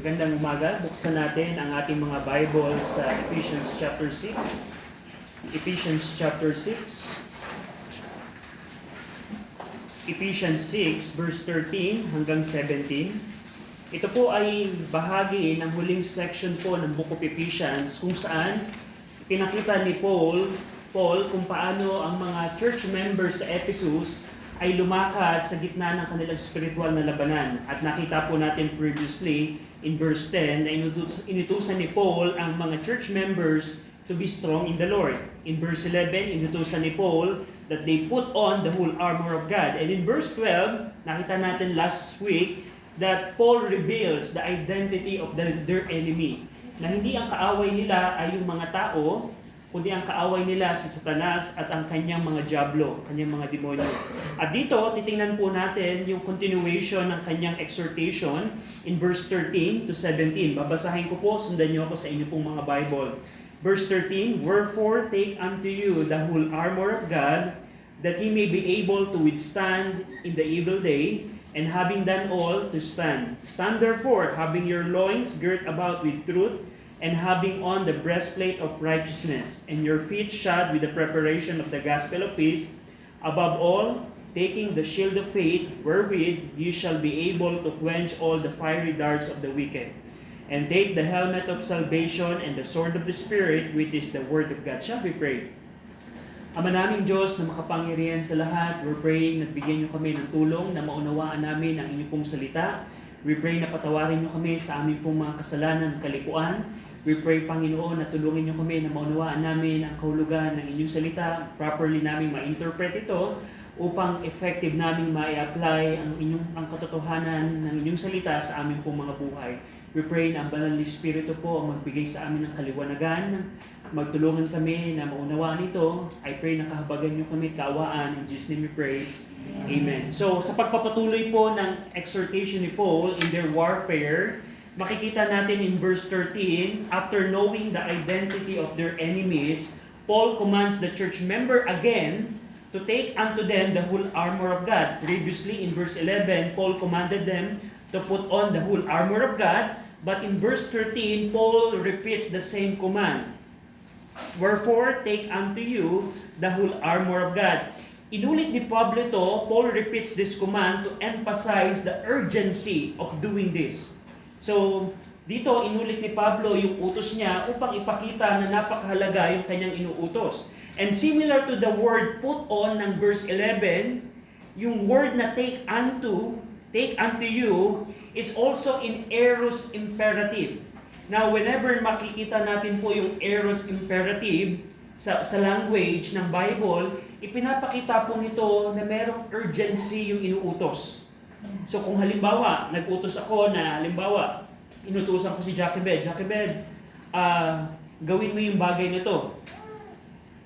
Magandang umaga. Buksan natin ang ating mga Bible sa Ephesians chapter 6. Ephesians chapter 6. Ephesians 6 verse 13 hanggang 17. Ito po ay bahagi ng huling section po ng Book of Ephesians kung saan pinakita ni Paul kung paano ang mga church members sa Ephesus ay lumakad sa gitna ng kanilang spiritual na labanan. At nakita po natin previously in verse 10 na inutusan ni Paul ang mga church members to be strong in the Lord. In verse 11, inutusan ni Paul that they put on the whole armor of God. And in verse 12, nakita natin last week that Paul reveals the identity of their enemy. Na hindi ang kaaway nila ay yung mga tao, kundi ang kaaway nila si Satanas at ang kanyang mga diablo, kanyang mga demonyo. At dito, titingnan po natin yung continuation ng kanyang exhortation in verse 13 to 17. Babasahin ko po, sundan niyo ako sa inyo pong mga Bible. Verse 13, "Wherefore take unto you the whole armor of God, that ye may be able to withstand in the evil day, and having done all, to stand. Stand therefore, having your loins girt about with truth, and having on the breastplate of righteousness, and your feet shod with the preparation of the gospel of peace. Above all, taking the shield of faith, wherewith ye shall be able to quench all the fiery darts of the wicked. And take the helmet of salvation and the sword of the Spirit, which is the word of God." Shall we pray? Ama naming Diyos na makapangyarihan sa lahat, we're praying, nagbigyan niyo kami ng tulong na maunawaan namin ang inyong pong salita. We pray na patawarin niyo kami sa aming pong mga kasalanan, kalikuan. We pray, Panginoon, na tulungin niyo kami na maunawaan namin ang kahulugan ng inyong salita, properly namin ma-interpret ito, upang effective namin ma-apply ang katotohanan ng inyong salita sa aming pong mga buhay. We pray na ang Banal na Espiritu po ang magbigay sa amin ng kaliwanagan, magtulungan kami na maunawaan ito. I pray na kahabagan niyo kami, kaawaan. In Jesus' name we pray. Amen. So, sa pagpapatuloy po ng exhortation ni Paul in their warfare, makikita natin in verse 13, after knowing the identity of their enemies, Paul commands the church member again to take unto them the whole armor of God. Previously, in verse 11, Paul commanded them to put on the whole armor of God, but in verse 13, Paul repeats the same command. "Wherefore, take unto you the whole armor of God." Inulit ni Pablo ito, Paul repeats this command to emphasize the urgency of doing this. So, dito inulit ni Pablo yung utos niya upang ipakita na napakahalaga yung kanyang inuutos. And similar to the word put on ng verse 11, yung word na take unto you, is also in aorist imperative. Now, whenever makikita natin po yung aorist imperative sa language ng Bible, ipinapakita po nito na merong urgency yung inuutos. So kung halimbawa, nag-utos ako na halimbawa, inutusan ko si Jochebed, gawin mo yung bagay nito.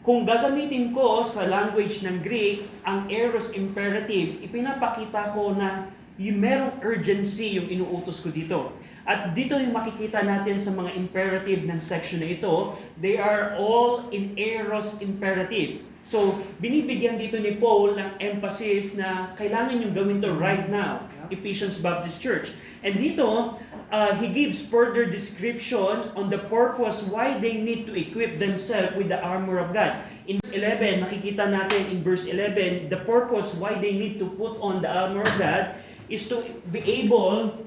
Kung gagamitin ko sa language ng Greek, ang aorist imperative, ipinapakita ko na yung merong urgency yung inuutos ko dito. At dito yung makikita natin sa mga imperative ng section na ito, they are all in aorist imperative. So, binibigyan dito ni Paul ng emphasis na kailangan yung gawin to right now, Ephesians Baptist Church. And dito, he gives further description on the purpose why they need to equip themselves with the armor of God. In verse 11, makikita natin in verse 11, the purpose why they need to put on the armor of God is to be able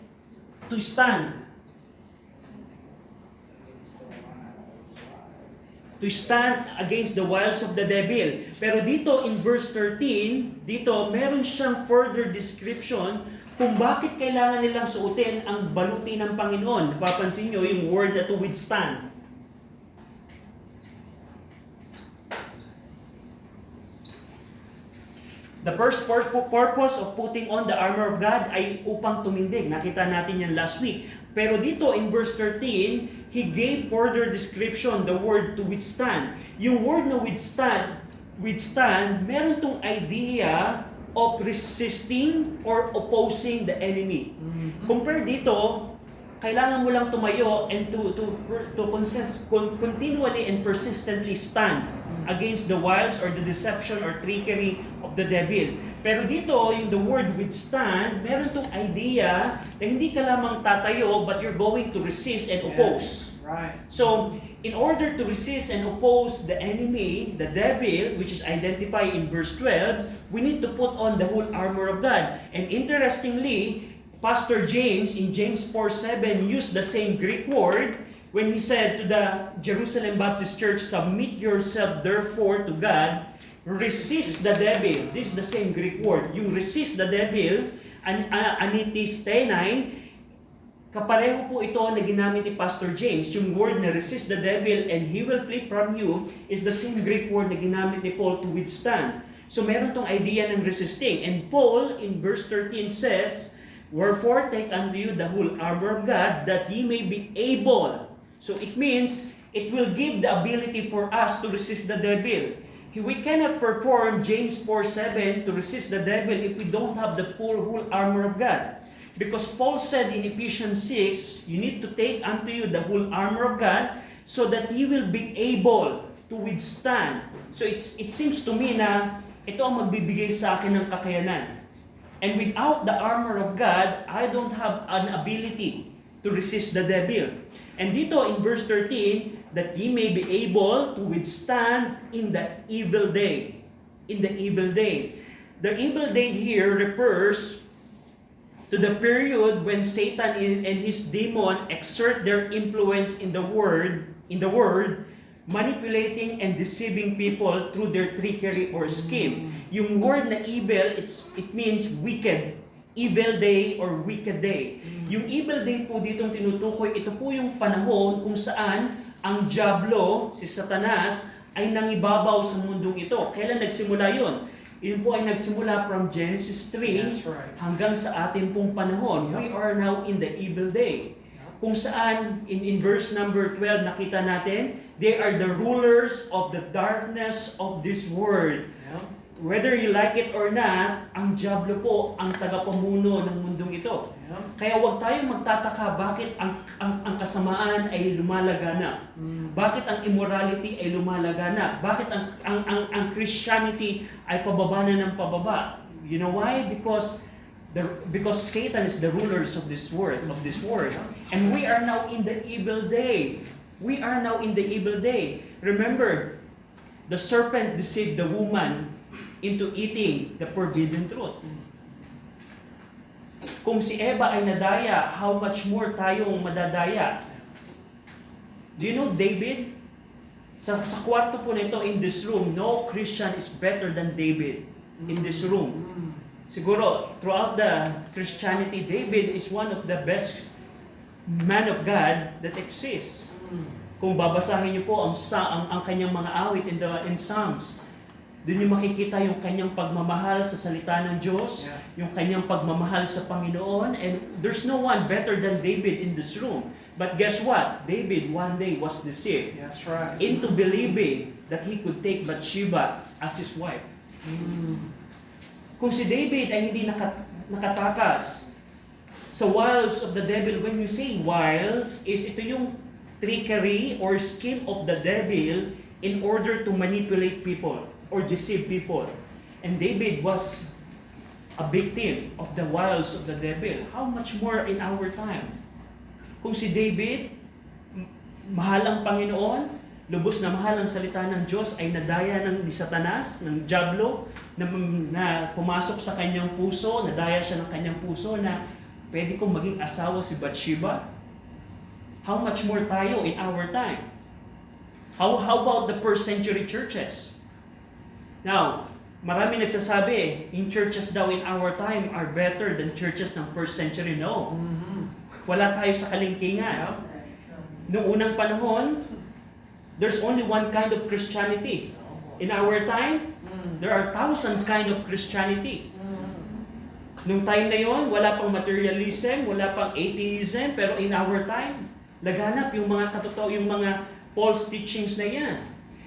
to stand. To stand against the wiles of the devil. Pero dito in verse 13, dito meron siyang further description kung bakit kailangan nilang suotin ang baluti ng Panginoon. Napapansin nyo yung word na to withstand. The first purpose of putting on the armor of God ay upang tumindig. Nakita natin yan last week. Pero dito in verse 13, he gave further description, the word to withstand. Yung word na withstand, meron tong idea of resisting or opposing the enemy. Compare dito, kailangan mo lang tumayo and to continually and persistently stand against the wiles or the deception or trickery of the devil. Pero dito, yung the word withstand, meron tong idea na hindi ka lamang tatayo, but you're going to resist and oppose. Right. So, in order to resist and oppose the enemy, the devil, which is identified in verse 12, we need to put on the whole armor of God. And interestingly, Pastor James, in James 4:7, used the same Greek word when he said to the Jerusalem Baptist Church, submit yourself therefore to God, resist the devil. This is the same Greek word. Yung resist the devil, anitistenai, kapareho po ito na ginamit ni Pastor James. Yung word na resist the devil and he will flee from you is the same Greek word na ginamit ni Paul to withstand. So meron tong idea ng resisting. And Paul in verse 13 says, wherefore take unto you the whole armor of God that ye may be able. So it means it will give the ability for us to resist the devil. We cannot perform James 4:7 to resist the devil if we don't have the full whole armor of God. Because Paul said in Ephesians 6, you need to take unto you the whole armor of God so that you will be able to withstand. So it seems to me na ito ang magbibigay sa akin ng kakayanan. And without the armor of God, I don't have an ability to resist the devil. And dito in verse 13, that ye may be able to withstand in the evil day. In the evil day. The evil day here refers to the period when Satan and his demon exert their influence in the world, manipulating and deceiving people through their trickery or scheme. Yung word na evil, it means wicked. Evil day or wicked day. Yung evil day po ditong tinutukoy, ito po yung panahon kung saan ang Diablo, si Satanas, ay nangibabaw sa mundong ito. Kailan nagsimula yun? Yun po ay nagsimula from Genesis 3 hanggang sa ating pong panahon. We are now in the evil day. Kung saan, in verse number 12, nakita natin, they are the rulers of the darkness of this world. Whether you like it or not, ang Diablo po ang tagapamuno ng mundong ito. Kaya huwag tayong magtataka bakit ang kasamaan ay lumalaganap. Bakit ang immorality ay lumalaganap? Bakit ang Christianity ay pababa na ng pababa? You know why? Because Satan is the rulers of this world, And we are now in the evil day. We are now in the evil day. Remember, the serpent deceived the woman into eating the forbidden truth. Kung si Eva ay nadaya, how much more tayong madadaya? Do you know David? Sa kwarto po nito in this room, no Christian is better than David in this room. Siguro, throughout the Christianity, David is one of the best man of God that exists. Kung babasahin niyo po ang kanyang mga awit in Psalms, doon niyo makikita yung kanyang pagmamahal sa salita ng Diyos, yung kanyang pagmamahal sa Panginoon, and there's no one better than David in this room. But guess what? David one day was deceived into believing that he could take Bathsheba as his wife. Kung si David ay hindi nakatakas sa wiles of the devil, when you say wiles, is ito yung trickery or scheme of the devil in order to manipulate people or deceive people. And David was a victim of the wiles of the devil. How much more in our time? Kung si David, mahal ang Panginoon, lubos na mahal ang salita ng Diyos, ay nadaya ni Satanas, ng Diablo, na pumasok sa kanyang puso, nadaya siya ng kanyang puso na pwede kong maging asawa si Bathsheba. How much more tayo in our time? How about the first century churches? Now, marami nagsasabi, in churches daw in our time are better than churches ng first century. No. Wala tayo sa kalingkingan. Noong unang panahon, there's only one kind of Christianity. In our time, there are thousands kind of Christianity. Nung time na yon, wala pang materialism, wala pang atheism, pero in our time, laganap yung mga yung mga false teachings na yan.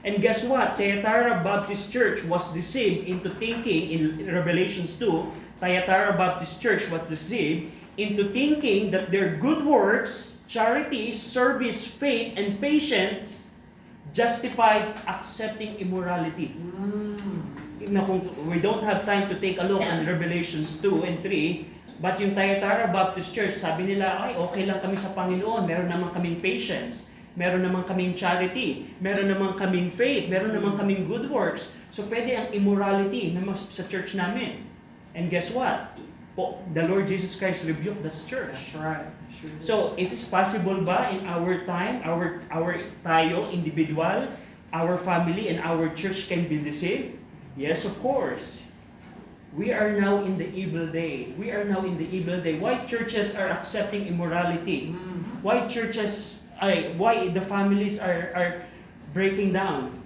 And guess what? Thyatira Baptist Church was deceived into thinking, in Revelations 2, Thyatira Baptist Church was deceived into thinking that their good works, charity, service, faith, and patience justified accepting immorality. Na kung we don't have time to take a look on Revelations 2 and 3, but yung Thyatira Baptist Church, sabi nila, ay okay lang kami sa Panginoon, meron naman kaming patience, meron naman kaming charity, meron naman kaming faith, meron naman kaming good works. So pwede ang immorality na sa church namin. And guess what? The Lord Jesus Christ rebuked the church. That's right. Sure. So, it is possible ba in our time, our tayo, individual, our family, and our church can be deceived? Yes, of course. We are now in the evil day. We are now in the evil day. Why churches are accepting immorality? Why why the families are breaking down?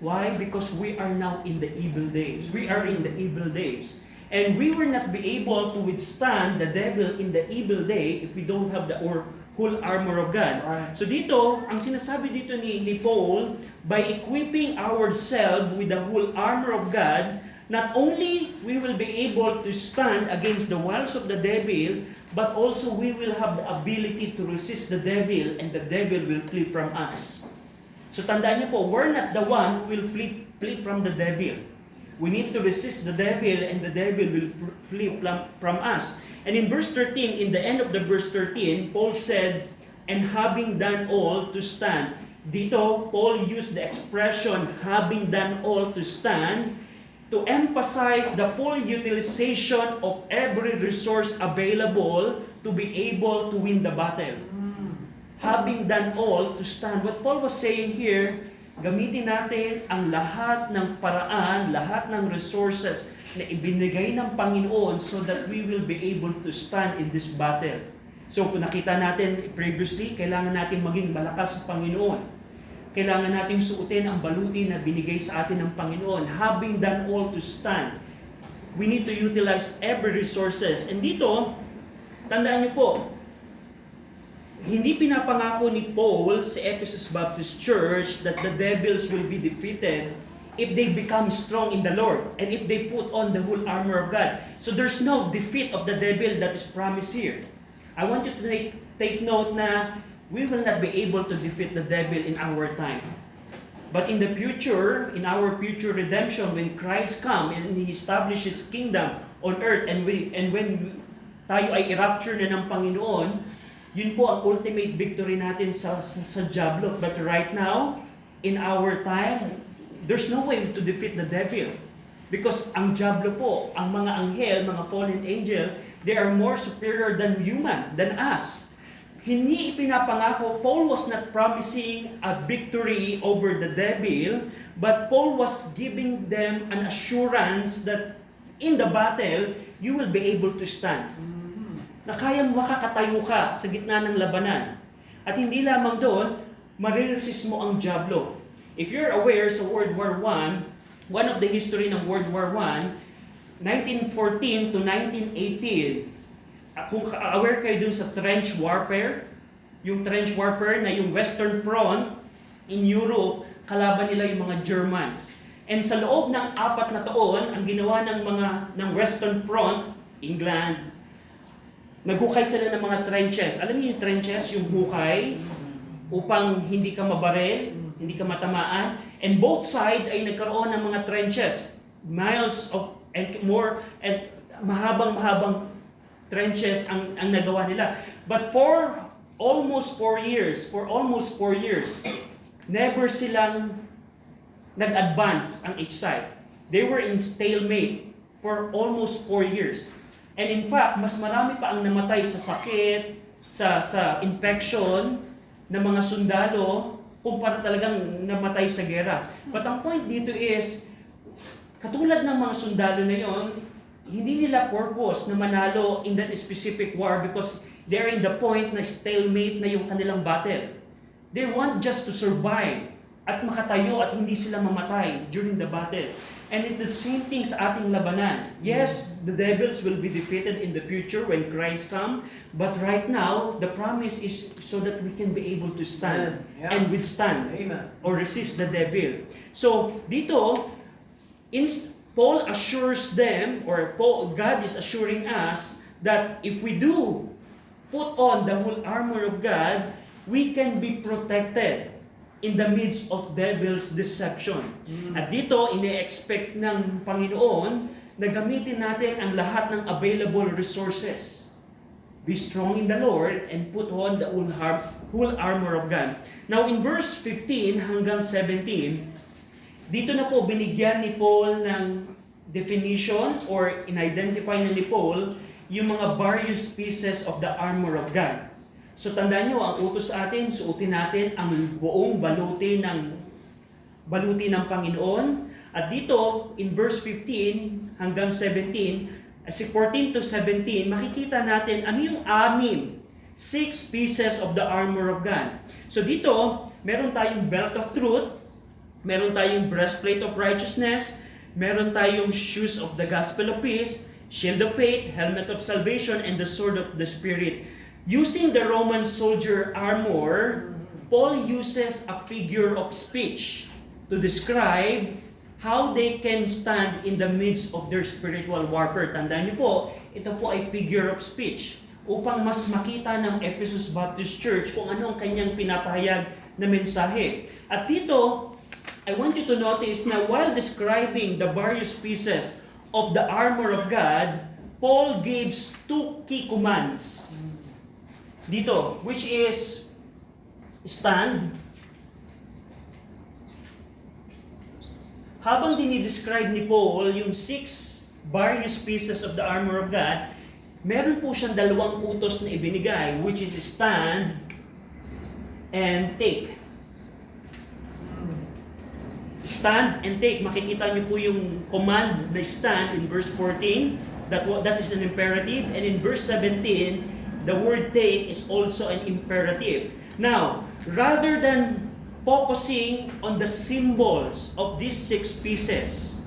Why? Because we are now in the evil days. We are in the evil days. And we will not be able to withstand the devil in the evil day if we don't have the whole armor of God. Right. So dito, ang sinasabi dito ni Paul, by equipping ourselves with the whole armor of God, not only we will be able to stand against the wiles of the devil, but also we will have the ability to resist the devil and the devil will flee from us. So tandaan niyo po, we're not the one who will flee from the devil. We need to resist the devil and the devil will flee from us. And in verse 13, in the end of the verse 13, Paul said, and having done all to stand. Dito, Paul used the expression, having done all to stand, to emphasize the full utilization of every resource available to be able to win the battle. Having done all to stand. What Paul was saying here, gamitin natin ang lahat ng paraan, lahat ng resources na ibinigay ng Panginoon so that we will be able to stand in this battle. So kung nakita natin previously, kailangan natin maging malakas sa Panginoon. Kailangan natin suotin ang baluti na binigay sa atin ng Panginoon. Having done all to stand, we need to utilize every resources. And dito, tandaan niyo po, hindi pinapangako ni Paul sa Ephesus Baptist Church that the devils will be defeated if they become strong in the Lord and if they put on the whole armor of God. So there's no defeat of the devil that is promised here. I want you to take note na we will not be able to defeat the devil in our time. But in the future, in our future redemption, when Christ comes and He establishes His kingdom on earth and when tayo ay i-rapture na ng Panginoon, yun po ang ultimate victory natin sa diablo. But right now, in our time, there's no way to defeat the devil. Because ang diablo po, ang mga anghel, mga fallen angel, they are more superior than human, than us. Hindi ipinapangako, Paul was not promising a victory over the devil, but Paul was giving them an assurance that in the battle, you will be able to stand. Na kayang makakatayo ka sa gitna ng labanan. At hindi lamang doon, mariresist mo ang diablo. If you're aware sa World War I, one of the history ng World War I, 1914 to 1918, kung aware kayo dun sa trench warfare, yung trench warfare na yung Western Front in Europe, kalaban nila yung mga Germans. And sa loob ng 4 na taon, ang ginawa ng Western Front, England, naghukay sila ng mga trenches. Alam niyo yung trenches, yung hukay, upang hindi ka mabaril, hindi ka matamaan. And both side ay nagkaroon ng mga trenches. Miles of, and more, and mahabang trenches ang nagawa nila. But for almost 4 years, never silang nag-advance ang each side. They were in stalemate for almost 4 years. And in fact, mas marami pa ang namatay sa sakit, sa infection ng mga sundalo kumpara talagang namatay sa gera. But ang point dito is, katulad ng mga sundalo na yon, hindi nila purpose na manalo in that specific war because they're in the point na stalemate na yung kanilang battle. They want just to survive at makatayo at hindi sila mamatay during the battle. And it's the same thing sa ating labanan. Yes, the devils will be defeated in the future when Christ comes. But right now, the promise is so that we can be able to stand and withstand or resist the devil. So, dito, Paul assures them, or God is assuring us, that if we do put on the whole armor of God, we can be protected. in the midst of devil's deception. At dito, ine-expect ng Panginoon na gamitin natin ang lahat ng available resources. Be strong in the Lord and put on the whole armor of God. Now, in verse 15 hanggang 17, dito na po binigyan ni Paul ng definition or in-identify na ni Paul yung mga various pieces of the armor of God. So tandaan nyo, ang utos sa atin, suotin natin ang buong baluti ng Panginoon. At dito, in verse 15 hanggang 17, 14 to 17, makikita natin ano yung 6 pieces of the armor of God. So dito, meron tayong belt of truth, meron tayong breastplate of righteousness, meron tayong shoes of the gospel of peace, shield of faith, helmet of salvation, and the sword of the Spirit. Using the Roman soldier armor, Paul uses a figure of speech to describe how they can stand in the midst of their spiritual warfare. Tandaan niyo po, ito po ay figure of speech upang mas makita ng Ephesus Baptist Church kung ano ang kanyang pinapahayag na mensahe. At dito, I want you to notice na while describing the various pieces of the armor of God, Paul gives 2 key commands dito, which is stand. Habang dinidescribe ni Paul yung 6 various pieces of the armor of God, meron po siyang 2 utos na ibinigay, which is stand and take. Stand and take. Makikita niyo po yung command na stand in verse 14. That is an imperative. And in verse 17, the word take is also an imperative. Now, rather than focusing on the symbols of these 6 pieces,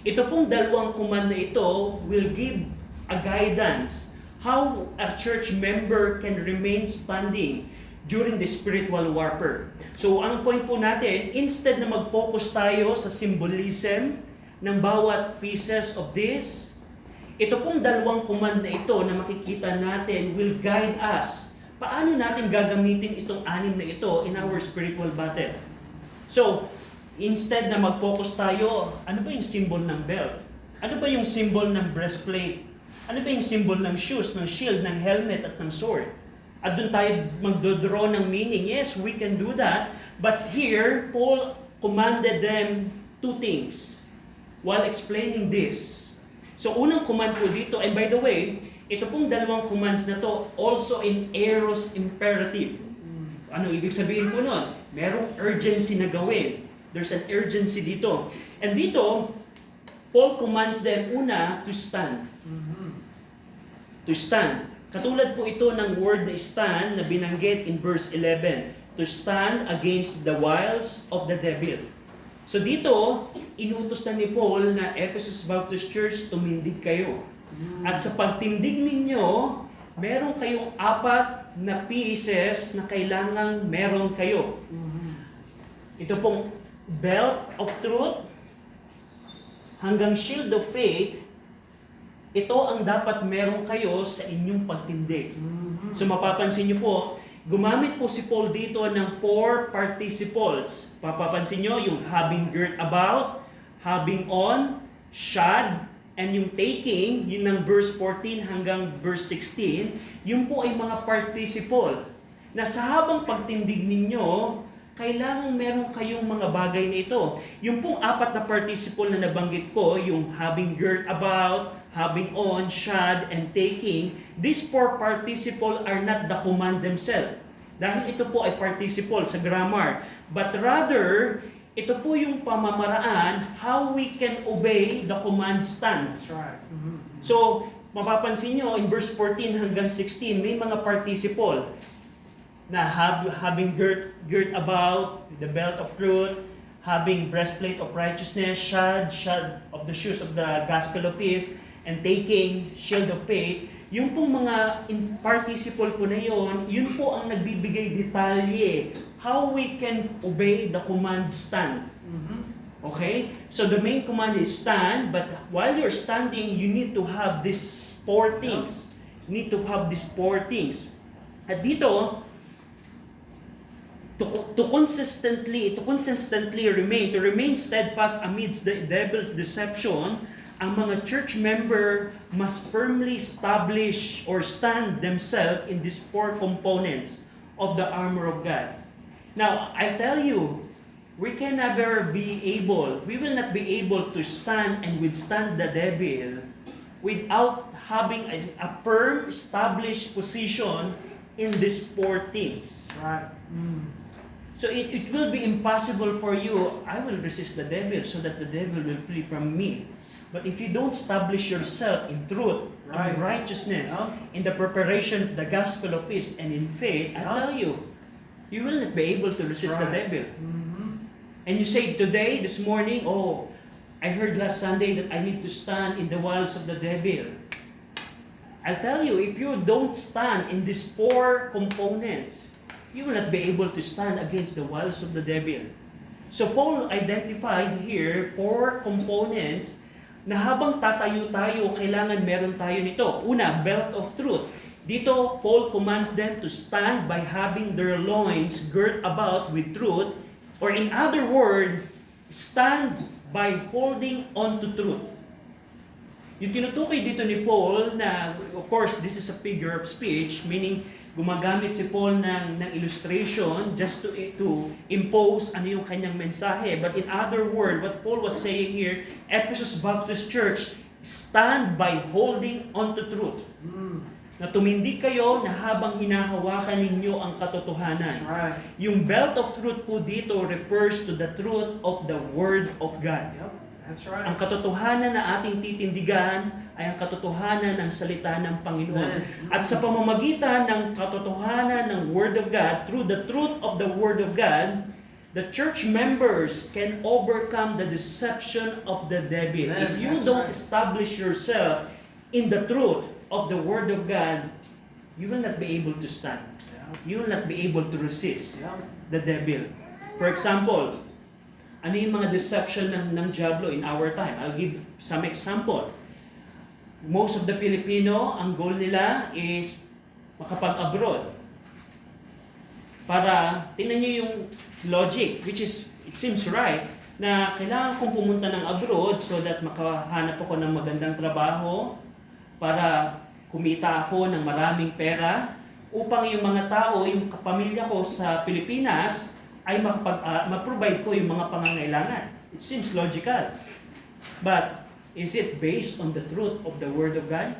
ito pong 2 command na ito will give a guidance how a church member can remain standing during the spiritual warfare. So, ang point po natin, instead na mag-focus tayo sa symbolism ng bawat pieces of this, ito pong 2 command na ito na makikita natin will guide us. Paano natin gagamitin itong 6 na ito in our spiritual battle? So, instead na mag-focus tayo, ano ba yung symbol ng belt? Ano ba yung symbol ng breastplate? Ano ba yung symbol ng shoes, ng shield, ng helmet at ng sword? At doon tayo magdodraw ng meaning. Yes, we can do that. But here, Paul commanded them 2 things while explaining this. So, unang command po dito, and by the way, ito pong 2 commands na to, also in aorist imperative. Ano ibig sabihin po nun? Merong urgency na gawin. There's an urgency dito. And dito, Paul commands them una to stand. To stand. Katulad po ito ng word na stand na binanggit in verse 11. To stand against the wiles of the devil. So dito, inutos na ni Paul na Ephesus Baptist Church, tumindig kayo. At sa pagtindig ninyo, meron kayong 4 na pieces na kailangang meron kayo. Ito pong belt of truth, hanggang shield of faith, ito ang dapat meron kayo sa inyong pagtindig. So mapapansin niyo po, gumamit po si Paul dito ng 4 participles. Papapansin nyo yung having girt about, having on, shod, and yung taking, yun ng verse 14 hanggang verse 16, yun po ay mga participle. Na sa habang pagtindig ninyo, kailangan meron kayong mga bagay na ito. Yung pong 4 na participle na nabanggit ko, yung having girt about, having on, shod, and taking, these 4 participle are not the command themselves. Dahil ito po ay participle sa grammar. But rather, ito po yung pamamaraan how we can obey the command stand. That's right. So, mapapansin nyo, in verse 14 hanggang 16, may mga participle na having girt about, the belt of truth, having breastplate of righteousness, shod of the shoes of the gospel of peace, and taking shield of faith. Yung pong mga participle po na yun po ang nagbibigay detalye how we can obey the command stand. Okay? So the main command is stand, but while you're standing, you need to have these 4 things. You need to have these 4 things. At dito, to consistently remain, to remain steadfast amidst the devil's deception, ang mga church member must firmly establish or stand themselves in these four components of the armor of God. Now, I tell you, we will not be able to stand and withstand the devil without having a firm, established position in these four things. That's right. So it will be impossible for you, I will resist the devil so that the devil will flee from me. But if you don't establish yourself in truth, Right. in righteousness, Yeah. in the preparation of the gospel of peace, and in faith, I Yeah. tell you, you will not be able to resist the Right. devil. And you say today, this morning, oh, I heard last Sunday that I need to stand in the walls of the devil. I'll tell you, if you don't stand in these four components, you will not be able to stand against the wiles of the devil. So Paul identified here four components na habang tatayo tayo, kailangan meron tayo nito. Una, belt of truth. Dito, Paul commands them to stand by having their loins girt about with truth, or in other words, stand by holding on to truth. Yung tinutukoy dito ni Paul na, of course, this is a figure of speech, meaning gumagamit si Paul ng illustration just to impose ano yung kanyang mensahe. But in other words, what Paul was saying here, Ephesus Baptist Church, stand by holding on to truth. Na tumindi kayo na habang hinahawakan ninyo ang katotohanan. That's right. Yung belt of truth po dito refers to the truth of the Word of God. Yep. That's right. Ang katotohanan na ating titindigan ay ang katotohanan ng salita ng Panginoon. At sa pamamagitan ng katotohanan ng Word of God, through the truth of the Word of God, the church members can overcome the deception of the devil. If you don't establish yourself in the truth of the Word of God, you will not be able to stand. You will not be able to resist the devil. For example, ano yung mga deception ng Diablo in our time? I'll give some example. Most of the Filipino, ang goal nila is makapag-abroad. Para, tingnan nyo yung logic, which is, it seems right, na kailangan kong pumunta ng abroad so that makahanap ako ng magandang trabaho, para kumita ako ng maraming pera, upang yung mga tao, yung kapamilya ko sa Pilipinas, ay ma-provide ko yung mga pangangailangan. It seems logical. But, is it based on the truth of the Word of God?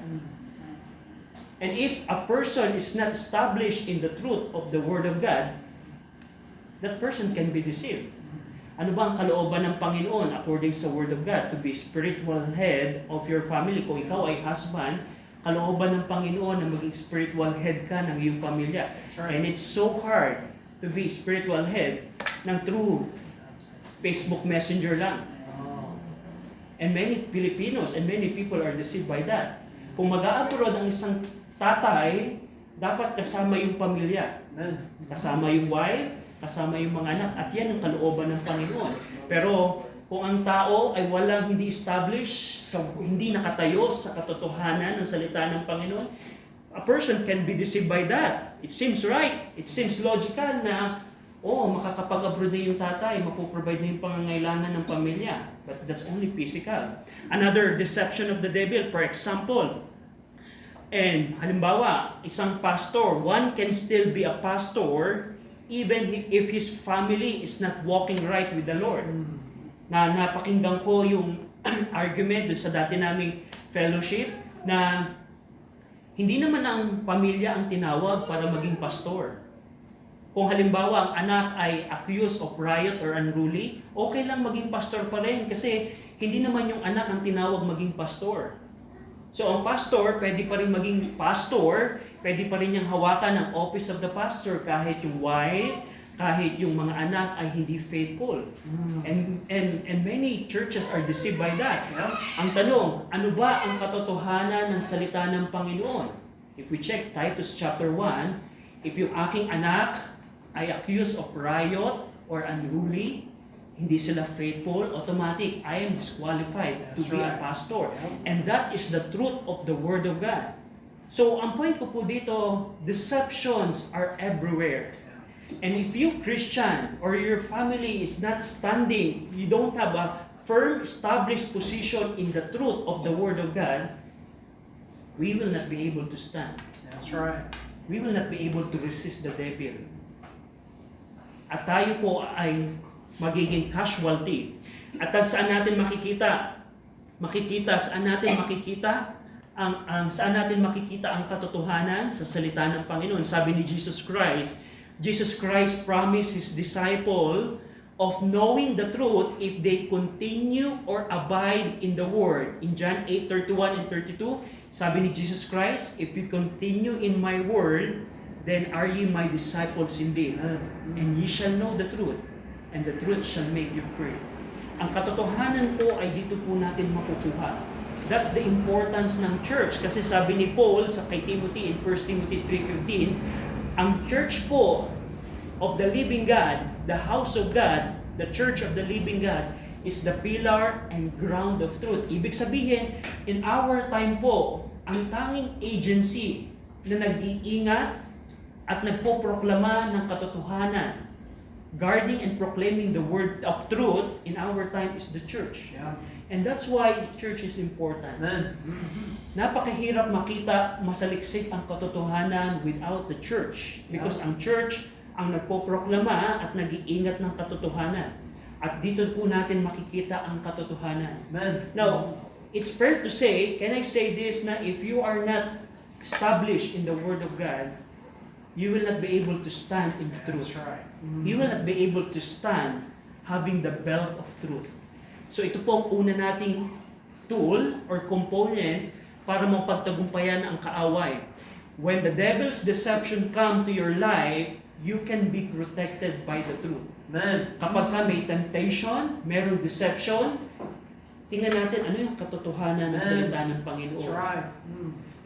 And if a person is not established in the truth of the Word of God, that person can be deceived. Ano ba ang kalooban ng Panginoon according sa Word of God? To be spiritual head of your family. Kung ikaw ay husband, kalooban ng Panginoon na maging spiritual head ka ng iyong pamilya. Right. And it's so hard to be spiritual head ng through Facebook Messenger lang. And many Filipinos and many people are deceived by that. Kung mag-a-abroad ang isang tatay, dapat kasama yung pamilya. Kasama yung wife, kasama yung mga anak, at yan ang kalooban ng Panginoon. Pero kung ang tao ay hindi established, hindi nakatayo sa katotohanan ng salita ng Panginoon, a person can be deceived by that. It seems right. It seems logical na, makakapag-abroad na yung tatay, mapoprovide na yung pangangailangan ng pamilya. But that's only physical. Another deception of the devil, for example, and halimbawa, isang pastor, one can still be a pastor even if his family is not walking right with the Lord. Na napakinggan ko yung argument dun sa dati naming fellowship na hindi naman ang pamilya ang tinawag para maging pastor. Kung halimbawa ang anak ay accused of riot or unruly, okay lang maging pastor pa rin kasi hindi naman yung anak ang tinawag maging pastor. So ang pastor, pwede pa rin maging pastor, pwede pa rin niyang hawakan ang office of the pastor kahit yung wife, kahit yung mga anak ay hindi faithful. And many churches are deceived by that. Ang tanong, ano ba ang katotohanan ng salita ng Panginoon? If we check Titus chapter 1, if yung aking anak ay accused of riot or unruly, hindi sila faithful, automatic, I am disqualified to be a pastor. And that is the truth of the Word of God. So, ang point ko po dito, deceptions are everywhere. And if you Christian or your family is not standing, you don't have a firm established position in the truth of the Word of God, we will not be able to stand. That's right. We will not be able to resist the devil. At tayo po ay magiging casualty. At saan natin makikita? Saan natin makikita ang katotohanan sa salita ng Panginoon? Sabi ni Jesus Christ promised His disciple of knowing the truth if they continue or abide in the Word. In John 8:31 and 32, sabi ni Jesus Christ, if you continue in my Word, then are ye my disciples indeed. And ye shall know the truth, and the truth shall make you free. Ang katotohanan po ay dito po natin makukuha. That's the importance ng church. Kasi sabi ni Paul sa kay Timothy in 1 Timothy 3:15, ang church po of the living God, the house of God, the church of the living God, is the pillar and ground of truth. Ibig sabihin, in our time po, ang tanging agency na nag-iingat at nagpoproklama ng katotohanan, guarding and proclaiming the word of truth in our time is the church. Yeah. And that's why church is important. Amen. Napakahirap makita, masaliksik ang katotohanan without the church. Because ang church ang nagpoproklama at nag-iingat ng katotohanan. At dito po natin makikita ang katotohanan. Amen. Now, it's fair to say, can I say this, na if you are not established in the Word of God, you will not be able to stand in the truth. That's right. You will not be able to stand having the belt of truth. So ito po ang una nating tool or component para mapagtagumpayan ang kaaway. When the devil's deception come to your life, you can be protected by the truth. Amen. Kapag ka may temptation, merong deception, tingnan natin ano yung katotohanan ng salita ng Panginoon. That's right.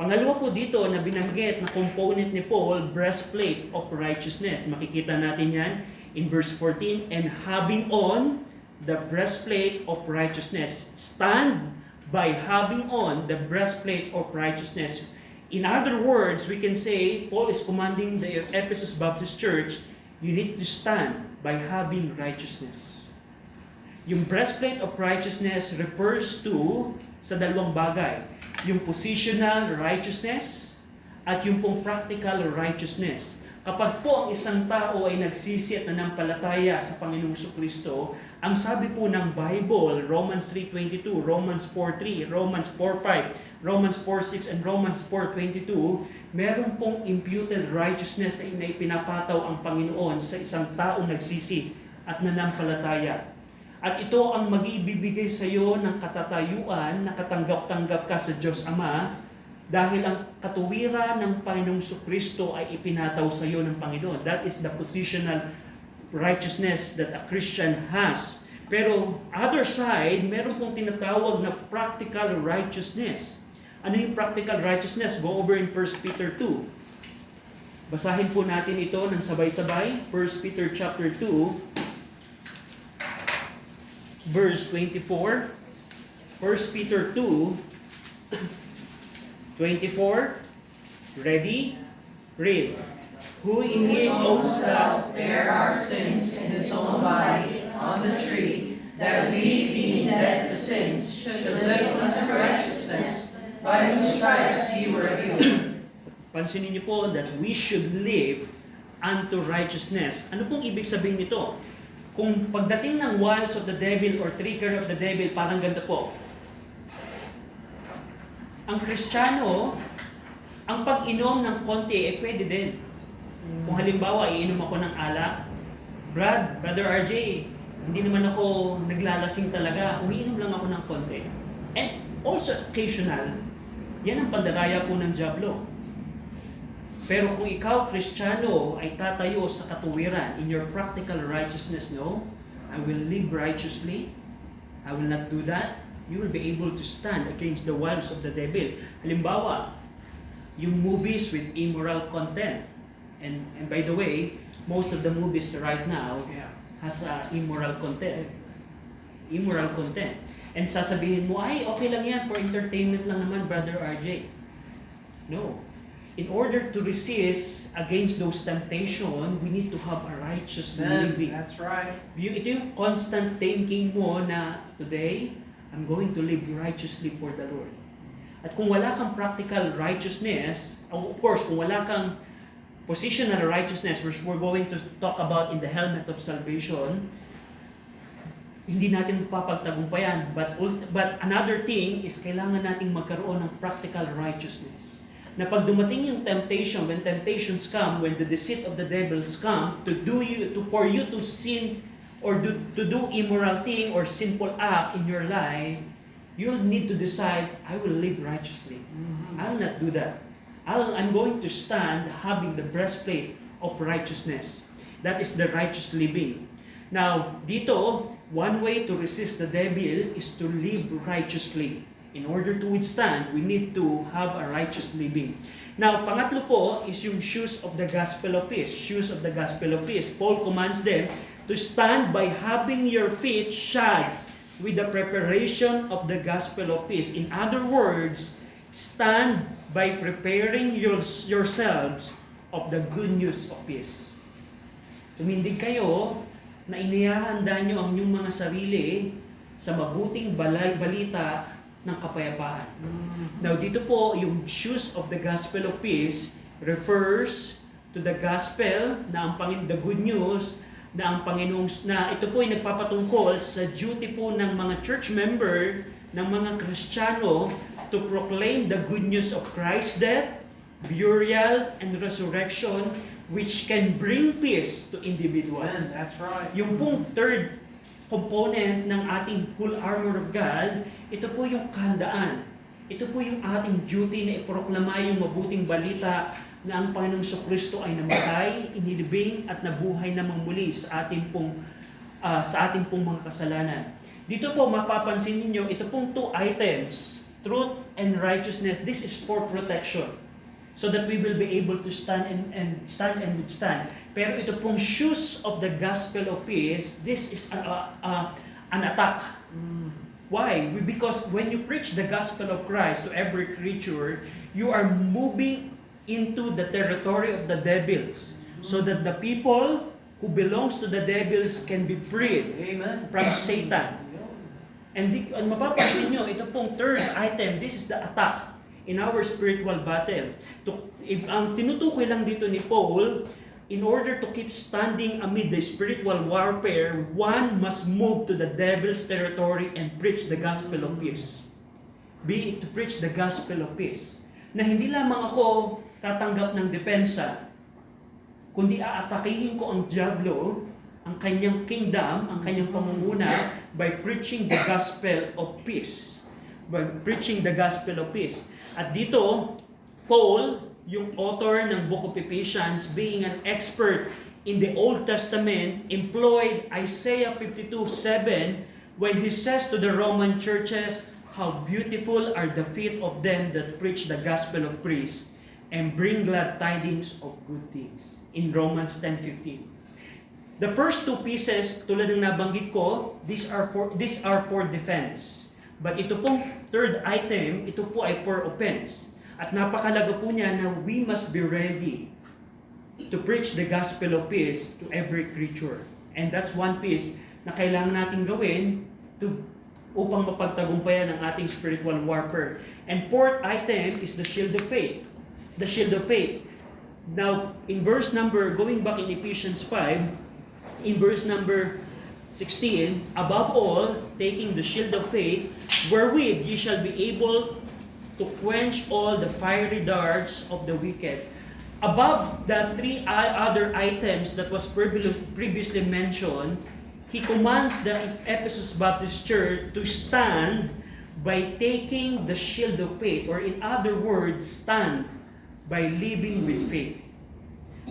Pangalawa po dito na binanggit na component ni Paul, breastplate of righteousness. Makikita natin yan in verse 14, and having on the breastplate of righteousness. Stand by having on the breastplate of righteousness. In other words, we can say, Paul is commanding the Ephesus Baptist Church, you need to stand by having righteousness. Yung breastplate of righteousness refers to sa dalawang bagay. Yung positional righteousness at yung pong practical righteousness. Kapag po ang isang tao ay nagsisi at nanampalataya sa Panginoong Kristo, ang sabi po ng Bible, Romans 3:22, Romans 4:3, Romans 4:5, Romans 4:6, and Romans 4:22, meron pong imputed righteousness na ipinapataw ang Panginoon sa isang taong nagsisi at nanampalataya. At ito ang mag-ibibigay sa iyo ng katatayuan na katanggap-tanggap ka sa Diyos Ama dahil ang katuwiran ng Panginoong Kristo ay ipinataw sa iyo ng Panginoon. That is the positional righteousness that a Christian has. Pero other side, meron pong tinatawag na practical righteousness. Ano yung practical righteousness? Go over in 1 Peter 2. Basahin po natin ito ng sabay-sabay. 1 Peter chapter 2, verse 24. 1 Peter 2, 24. Ready? Read. Who in his own self bare our sins in his own body on the tree, that we, being dead to sins, should live unto righteousness, by whose stripes ye were healed. Pansinin niyo po that we should live unto righteousness. Ano pong ibig sabihin nito? Kung pagdating ng wiles of the devil or trickery of the devil, parang ganda po. Ang Kristiyano, ang pag-inom ng konti, pwede din. Kung halimbawa, iinom ako ng alak, Brother RJ, hindi naman ako naglalasing talaga, umiinom lang ako ng konti. And also occasional, yan ang pandaraya po ng dyablo. Pero kung ikaw, Kristiyano, ay tatayo sa katuwiran, in your practical righteousness, no, I will live righteously, I will not do that, you will be able to stand against the wiles of the devil. Halimbawa, yung movies with immoral content. And by the way, most of the movies right now has immoral content. Immoral content. And sasabihin mo, ay, okay lang yan, for entertainment lang naman, Brother RJ. No. in order to resist against those temptation, we need to have a righteous living. That's right. Ito yung constant thinking mo na, today, I'm going to live righteously for the Lord. At kung wala kang practical righteousness, of course, kung wala kang positional righteousness, which we're going to talk about in the helmet of salvation, hindi natin papagtagumpayan. But another thing is kailangan nating magkaroon ng practical righteousness. Na pag dumating yung temptation, when temptations come, when the deceit of the devils come for you to sin or to do immoral thing or sinful act in your life, you'll need to decide, I will live righteously. I will not do that. I'm going to stand having the breastplate of righteousness. That is the righteous living. Now, dito, one way to resist the devil is to live righteously. In order to withstand, we need to have a righteous living. Now, pangatlo po is yung shoes of the gospel of peace. Shoes of the gospel of peace. Paul commands them to stand by having your feet shod with the preparation of the gospel of peace. In other words, stand by preparing yourselves of the good news of peace. Tumindig kayo na inihahanda nyo ang inyong mga sarili sa mabuting balita ng kapayapaan. Now, dito po, yung shoes of the gospel of peace refers to the gospel na the good news na ang Panginoong, na ito po ay nagpapatungkol sa duty po ng mga church member, ng mga Kristiyano to proclaim the good news of Christ's death, burial, and resurrection, which can bring peace to individual. That's right. Yung pong third component ng ating full armor of God, ito po yung kahandaan. Ito po yung ating duty na iproklama yung mabuting balita na ang Panginoong Kristo ay namatay, inilibing at nabuhay namang muli sa ating pong mga kasalanan. Dito po mapapansin niyo, ito pong two items, truth and righteousness, this is for protection. So that we will be able to stand and withstand. Pero ito pong shoes of the gospel of peace, this is an attack. Why? Because when you preach the gospel of Christ to every creature, you are moving into the territory of the devils, so that the people who belongs to the devils can be freed from Satan. And mapapansin nyo, ito pong third item, this is the attack in our spiritual battle. Ang tinutukoy lang dito ni Paul, in order to keep standing amid the spiritual warfare, one must move to the devil's territory and preach the gospel of peace. Be it to preach the gospel of peace. Na hindi lamang ako tatanggap ng depensa, kundi aatakihin ko ang diablo, ang kanyang kingdom, ang kanyang pamumuna, by preaching the gospel of peace. By preaching the gospel of peace. At dito, Paul, yung author ng Book of Ephesians, being an expert in the Old Testament, employed Isaiah 52:7 when he says to the Roman churches, how beautiful are the feet of them that preach the gospel of peace and bring glad tidings of good things. In Romans 10:15. The first two pieces, tulad ng nabanggit ko, these are for defense. But ito pong third item, ito po ay for offense. At napakalaga po niya na we must be ready to preach the gospel of peace to every creature. And that's one piece na kailangan natin gawin upang mapagtagumpayan ang ating spiritual warfare. And fourth item is the shield of faith. The shield of faith. Now, in going back in Ephesians 5, in verse number 16, above all, taking the shield of faith, wherewith ye shall be able to quench all the fiery darts of the wicked. Above the three other items that was previously mentioned, he commands the Ephesus Baptist Church to stand by taking the shield of faith, or in other words, stand by living with faith.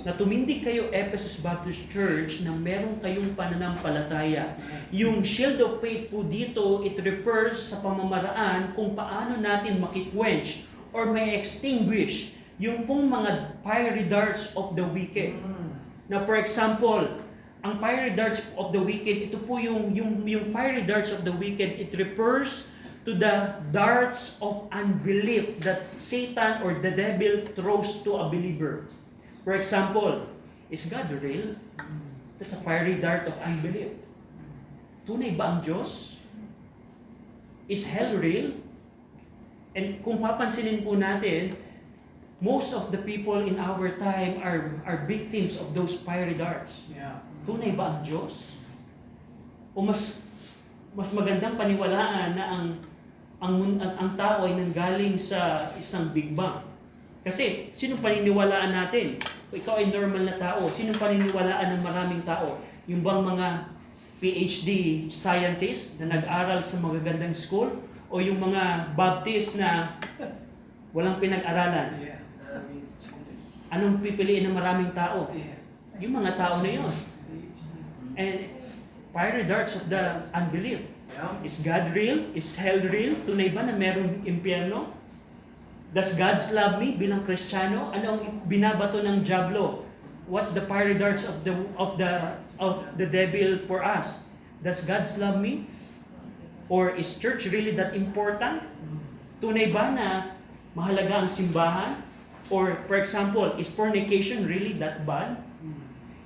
Na tumindig kayo, Ephesus Baptist Church, na meron kayong pananampalataya. Yung shield of faith po dito, it refers sa pamamaraan kung paano natin makikwench or may extinguish yung pong mga fiery darts of the wicked. Na for example, ang fiery darts of the wicked, ito po yung fiery darts of the wicked, it refers to the darts of unbelief that Satan or the devil throws to a believer. For example, is God real? That's a fiery dart of unbelief. Tunay ba ang Diyos? Is hell real? And kung papansinin po natin, most of the people in our time are victims of those fiery darts. Yeah. Tunay ba ang Diyos? O mas magandang paniwalaan na ang tao ay nanggaling sa isang Big Bang? Kasi, sinong paniniwalaan natin? O ikaw ay normal na tao, sinong paniniwalaan ng maraming tao? Yung bang mga PhD scientist na nag-aral sa magagandang school? O yung mga Baptist na walang pinag-aralan? Yeah. Anong pipiliin ng maraming tao? Yeah. Yung mga tao na yun. And fiery darts of the unbelief. Yeah. Is God real? Is hell real? Tunay ba na merong impyerno? Does God love me bilang Kristiyano? Ano ang binabato ng diablo? What's the fiery darts of the devil for us? Does God love me? Or is church really that important? Tunay ba na mahalaga ang simbahan? Or for example, is fornication really that bad?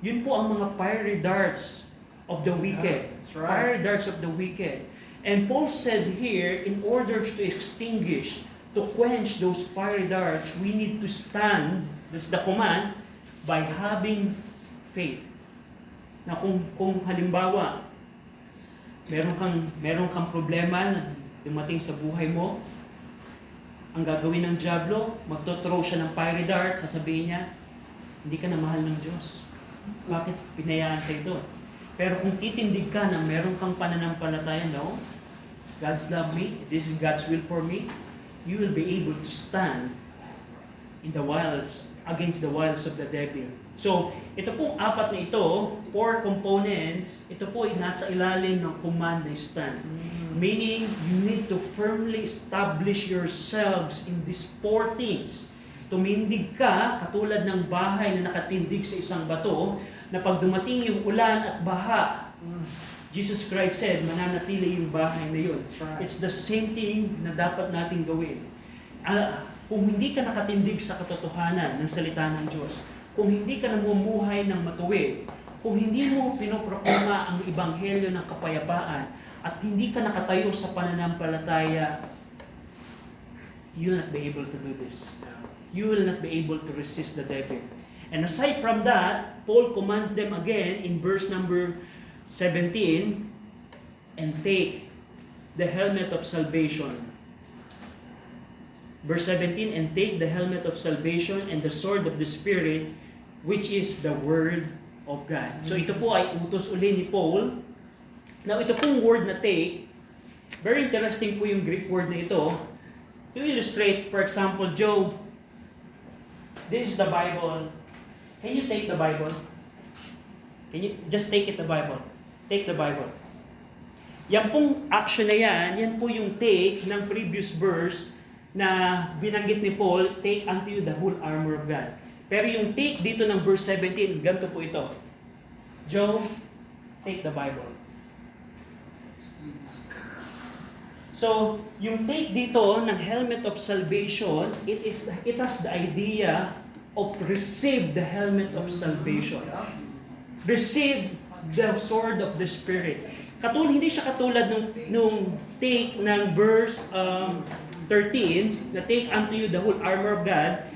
Yun po ang mga fiery darts of the wicked. That's right. Fiery darts of the wicked. And Paul said here, in order to extinguish, to quench those fiery darts, we need to stand, that's the command, by having faith. Na kung halimbawa, meron kang problema na dumating sa buhay mo, ang gagawin ng diablo, magto-throw siya ng fiery dart, sasabihin niya, hindi ka na mahal ng Diyos. Bakit pinayaan sa ito? Pero kung titindig ka na meron kang pananampalataya, no, God's love me, this is God's will for me, you will be able to stand in the wiles, against the wiles of the devil. So, ito pong apat na ito, 4 components, ito po ay nasa ilalim ng command na stand. Meaning, you need to firmly establish yourselves in these 4 things. Tumindig ka, katulad ng bahay na nakatindig sa isang bato, na pag dumating yung ulan at baha, Jesus Christ said, mananatili yung bahay na yun. Right. It's the same thing na dapat nating gawin. Kung hindi ka nakatindig sa katotohanan ng salita ng Diyos, kung hindi ka namumuhay ng matuwid, kung hindi mo pinoproklama ang ebanghelyo ng kapayapaan, at hindi ka nakatayo sa pananampalataya, you will not be able to do this. You will not be able to resist the devil. And aside from that, Paul commands them again in verse number 17, and take the helmet of salvation. Verse 17, and take the helmet of salvation and the sword of the Spirit, which is the Word of God. So ito po ay utos uli ni Paul. Now ito pong word na take, very interesting po yung Greek word na ito. To illustrate, for example, Job, this is the Bible. Can you take the Bible? Can you just take it the Bible? Take the Bible. Yan pong action na yan po yung take ng previous verse na binanggit ni Paul, take unto you the whole armor of God. Pero yung take dito ng verse 17, ganito po ito. Job, take the Bible. So, yung take dito ng helmet of salvation, it has the idea of receive the helmet of salvation. Receive the sword of the Spirit. Hindi siya katulad nung take ng verse 13, na take unto you the whole armor of God.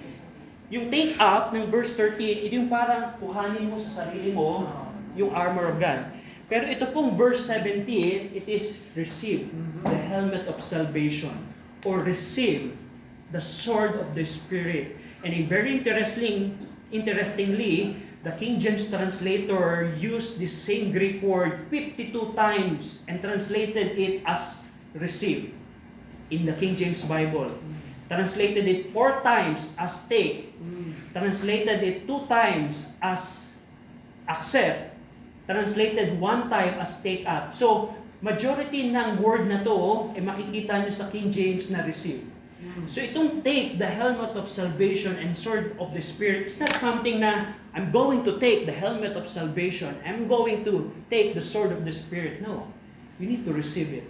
Yung take up ng verse 13, ito yung parang kuhanin mo sa sarili mo yung armor of God. Pero ito pong verse 17, it is receive the helmet of salvation or receive the sword of the Spirit. And very interestingly, the King James translator used this same Greek word 52 times and translated it as receive in the King James Bible. Translated it 4 times as take. Translated it 2 times as accept. Translated 1 time as take up. So, majority ng word na to, makikita nyo sa King James na receive. So, itong take the helmet of salvation and sword of the Spirit, it's not something na I'm going to take the helmet of salvation. I'm going to take the sword of the Spirit. No. You need to receive it.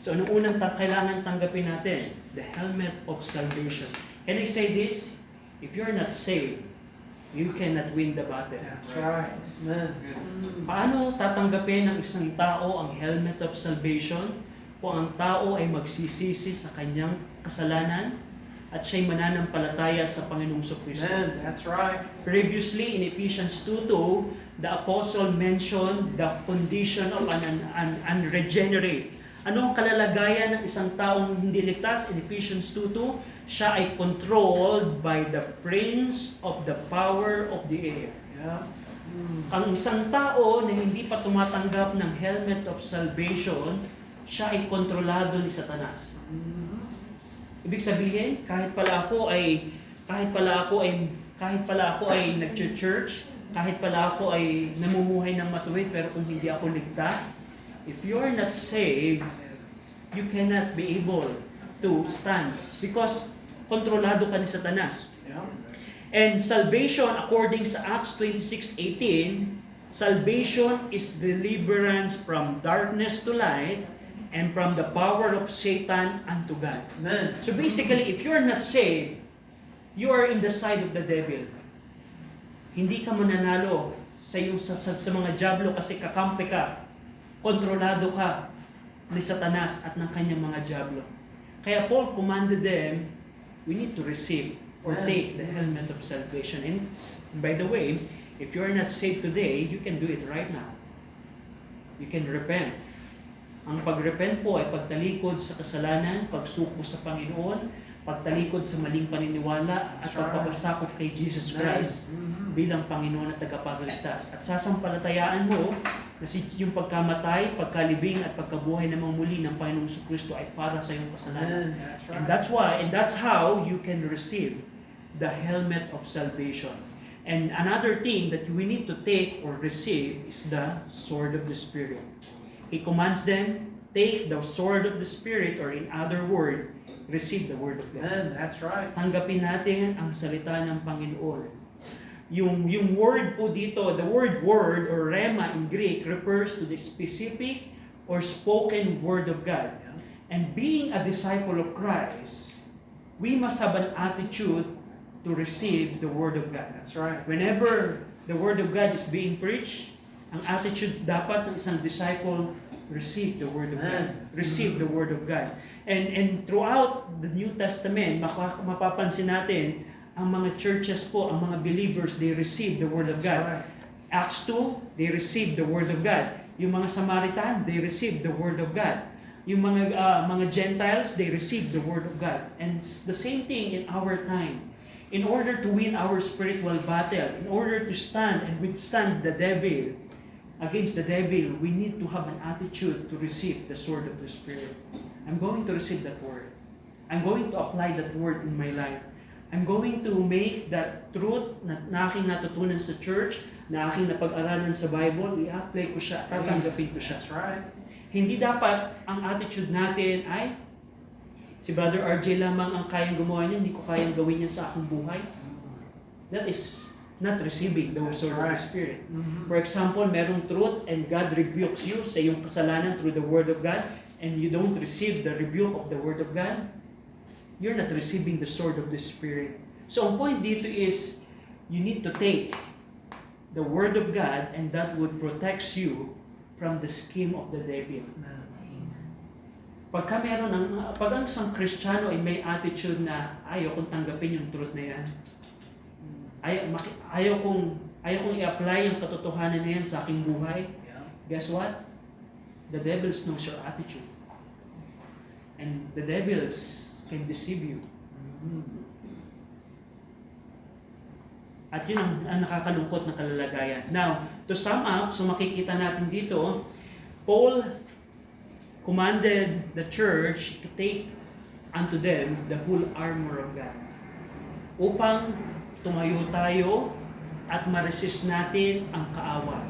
So anong unang kailangan tanggapin natin? The helmet of salvation. Can I say this? If you're not saved, you cannot win the battle. That's right. Amen. Paano tatanggapin ng isang tao ang helmet of salvation kung ang tao ay magsisisi sa kanyang kasalanan at siya'y mananampalataya sa Panginoong Kristo? Amen. That's right. Previously, in Ephesians 2:2, the apostle mentioned the condition of an unregenerate. Ano ang kalalagayan ng isang taong hindi ligtas? In Ephesians 2:2, siya ay controlled by the prince of the power of the air. Yeah. Ang isang tao na hindi pa tumatanggap ng helmet of salvation, siya ay kontrolado ni Satanas. Ibig sabihin, kahit pala ako ay nag-church, kahit pala ako ay namumuhay ng matuwid, pero kung hindi ako ligtas, if you are not saved, you cannot be able to stand because kontrolado ka ni Satanas. Yeah. And salvation, according sa Acts 26:18, salvation is deliverance from darkness to light and from the power of Satan unto God. Amen. So basically, if you are not saved, you are in the side of the devil. Hindi ka mananalo sa mga diablo kasi kakampi ka. Kontrolado ka ni Satanas at ng kanyang mga diablo. Kaya Paul commanded them, we need to receive or take the helmet of salvation. And by the way, if you are not saved today, you can do it right now. You can repent. Ang pag-repent po ay pagtalikod sa kasalanan, pagsuko sa Panginoon, pagtalikod sa maling paniniwala, at pagpapasakop kay Jesus Christ bilang Panginoon at tagapagligtas. At sasampalatayaan mo na yung pagkamatay, pagkalibing at pagkabuhay namang muli ng Panginoong Kristo ay para sa iyong kasalanan. And that's why, and that's how you can receive the helmet of salvation. And another thing that we need to take or receive is the sword of the Spirit. He commands them, take the sword of the Spirit, or in other word, receive the word of God. Amen. That's right. Tanggapin natin ang salita ng Panginoon. Yung word po dito, the word or rema in Greek refers to the specific or spoken word of God. And being a disciple of Christ, we must have an attitude to receive the word of God. That's right. Whenever the word of God is being preached, ang attitude dapat ng isang disciple, receive the word of God. Receive the word of God. And throughout the New Testament, mapapansin natin, ang mga churches po, ang mga believers, they receive the word of God. Right. Acts 2, they receive the word of God. Yung mga Samaritan, they receive the word of God. Yung mga Gentiles, they receive the word of God. And it's the same thing in our time. In order to win our spiritual battle, in order to stand and withstand the devil, against the devil, we need to have an attitude to receive the sword of the Spirit. I'm going to receive that word. I'm going to apply that word in my life. I'm going to make that truth na aking natutunan sa church, na aking napag-aralan sa Bible, i-apply ko siya, tatanggapin ko siya. That's right. Hindi dapat ang attitude natin ay, si Brother RJ lamang ang kayang gumawa niya, hindi ko kayang gawin yan sa aking buhay. That is not receiving the sword of the Spirit. For example, merong truth and God rebukes you sa iyong kasalanan through the Word of God and you don't receive the rebuke of the Word of God, you're not receiving the sword of the Spirit. So ang point dito is, you need to take the Word of God and that would protect you from the scheme of the devil. Pag ang isang Kristiyano ay may attitude na ayaw kong tanggapin yung truth na yan, ayaw kong i-apply yung katotohanan na yan sa aking buhay, guess what? The devil knows your attitude. And the devils can deceive you. At yun ang nakakalungkot na kalalagayan. Now, to sum up, so makikita natin dito, Paul commanded the church to take unto them the whole armor of God. Upang tumayo tayo at ma-resist natin ang kaaway.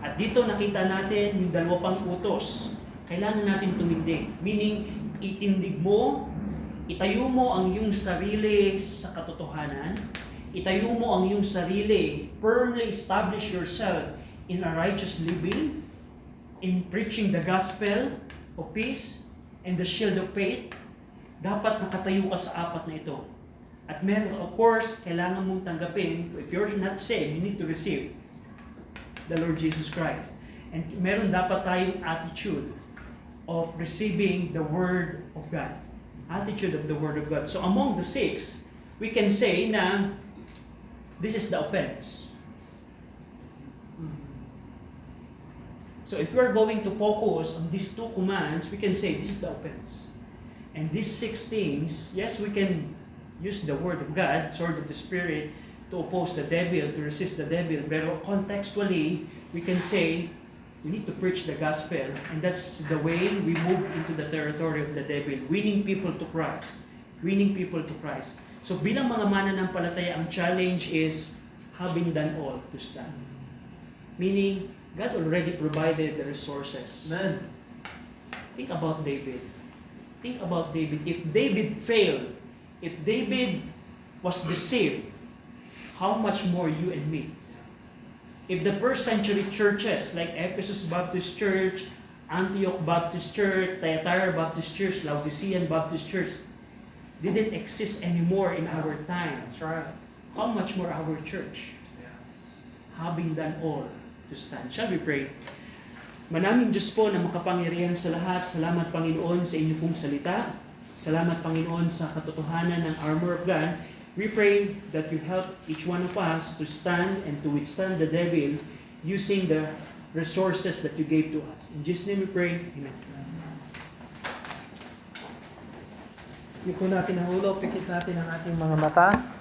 At dito nakita natin yung dalawa pang utos. Kailangan natin tumindig. Meaning, itindig mo, itayo mo ang iyong sarili sa katotohanan, itayo mo ang iyong sarili, firmly establish yourself in a righteous living, in preaching the gospel of peace, and the shield of faith, dapat nakatayo ka sa apat na ito. At meron, of course, kailangan mong tanggapin, if you're not saved, you need to receive the Lord Jesus Christ. And meron dapat tayong attitude of receiving the Word of God. Attitude of the Word of God. So among the 6, we can say na this is the offense. So if we're going to focus on these 2 commands, we can say this is the offense. And these 6 things, yes, we can use the Word of God, sword of the Spirit, to oppose the devil, to resist the devil. Pero contextually, we can say, we need to preach the gospel. And that's the way we move into the territory of the devil, winning people to Christ. Winning people to Christ. So bilang mga mananampalataya, ang challenge is having done all to stand. Meaning, God already provided the resources. Amen. Think about David. Think about David. If David failed, if David was deceived, how much more you and me? If the first century churches like Ephesus Baptist Church, Antioch Baptist Church, Thyatira Baptist Church, Laodicean Baptist Church didn't exist anymore in our time, That's right. how much more our church? Yeah. Having done all to stand. Shall we pray? Manaming Diyos po na makapangyarihan sa lahat, salamat Panginoon sa inyong pong salita. Salamat Panginoon sa katotohanan ng armor of God. We pray that you help each one of us to stand and to withstand the devil using the resources that you gave to us. In Jesus' name we pray. Amen. Hindi po natin nahulog, pikit natin ang ating mga mata.